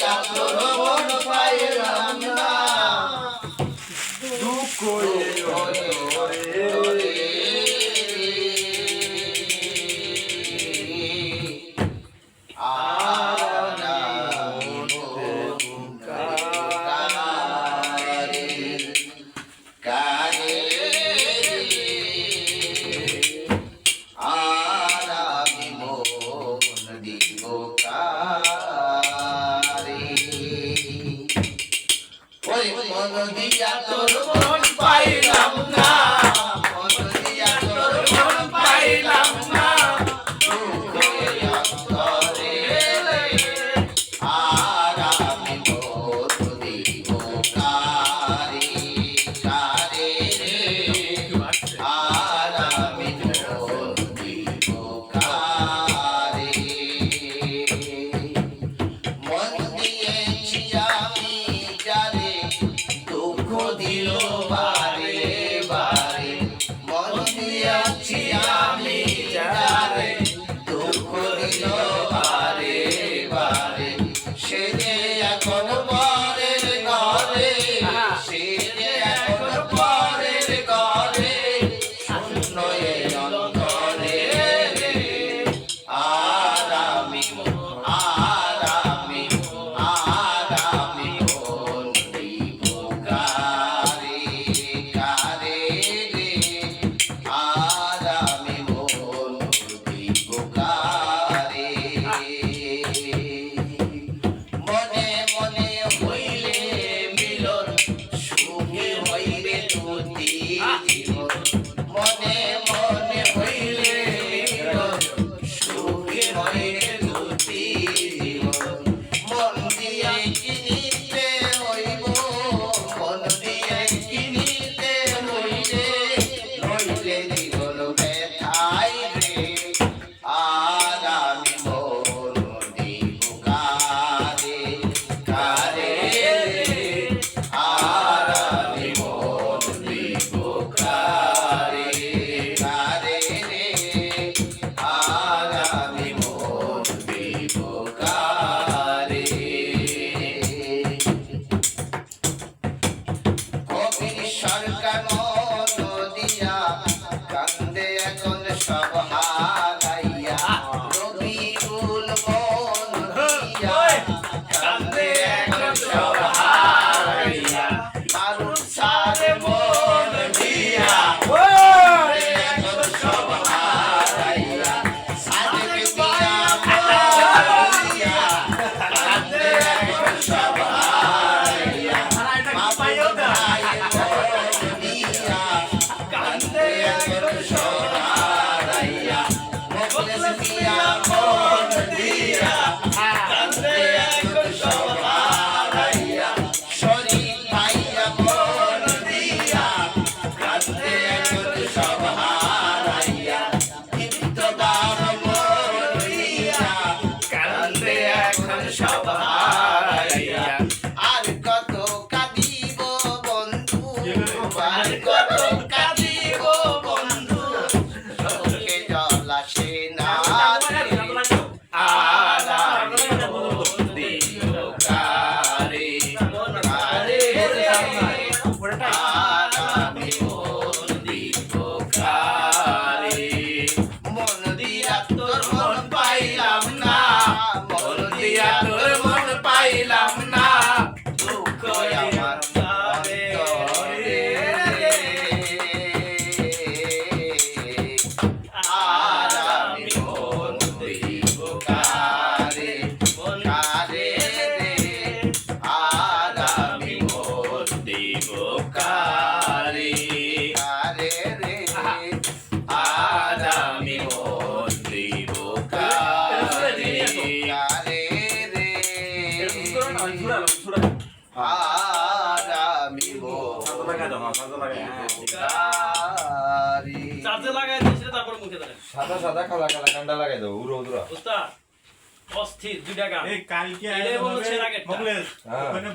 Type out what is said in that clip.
তোর মন পাইলাম না দুঃখ মন দিয়া তোর মন পাইলাম না মন দিয়া তোর মন পাইলাম না আর আমি মন দিব কারে কারে আর আমি মন দিব কারে মন দিয়েছি আমি যারে দুঃখ দিল বারে বারে মন দিয়েছি আমি যারে দুঃখ দিল বারে বারে সে যে এখন পরের ঘরে সে যে এখন পরের ঘরে শূন্য এই অন্তরে আর আমি আর আমি আর আমি মন দিব কারে কারে রে আর আমি মন দিব কারে মনে মনে হইলে মিলন সুখে হইবে দুটি জীবন মনে মনে হইলে মিলন সুখে হইবে দুটি জীবন মন দিয়ে কিনিতে হইব মন দিয়ে কিনিতে হইলে নইলে জীবন ব্যথাই রে আর আমি মন দিব কারে কারে আর আমি মন দিব কারে কারে রে আর আমি মন দিব কারে কবির সরকার নদিয়া কান্দে এখন সব হারাইয়া রবিউল মন দিয়া কান্দে এখন সব হারাইয়া মারুন সারে মন দিয়া কান্দে এখন সব হারাইয়া সাদেক দিয়া মন দিয়া কান্দে এখন সব হারাইয়া মাবুদ ভাই মন দিয়া কান্দে এখন সব হারাইয়া মুখলেস দিয়া মন দিয়া কান্দে এখন সব হারাইয়া শরীফ ভাইয়া মন দিয়া কান্দে এখন সব হারাইয়া ইফতেদার মন দিয়া কান্দে এখন সব হারাইয়া আর কত কাঁদিব বন্ধু আর কত কাঁদিব বন্ধু চোখে জল আসে না আর আমি মন দিব কারে কারে রে আর আমি মন দিব কারে মন দিয়া তোর মন পাইলাম না মন দিয়া তোর মন পাইলাম না দুঃখ আমার অন্তরে আর আমি মন দিব কারে কারে রে আর আমি মন দিব কারে কারে রে আর আমি মন দিব কারে কারে রে আর আমি মন চার্জে লাগাই দিয়েছিল তারপর মুখে দেয় সাদা সাদা কালা কালা কান্ডা লাগাই দাও উড়ো উড়ো উস্তাদ অস্থির 2 টাকা এই কালকে এটাই বলছে আগে মোগলেস হ্যাঁ। ওখানে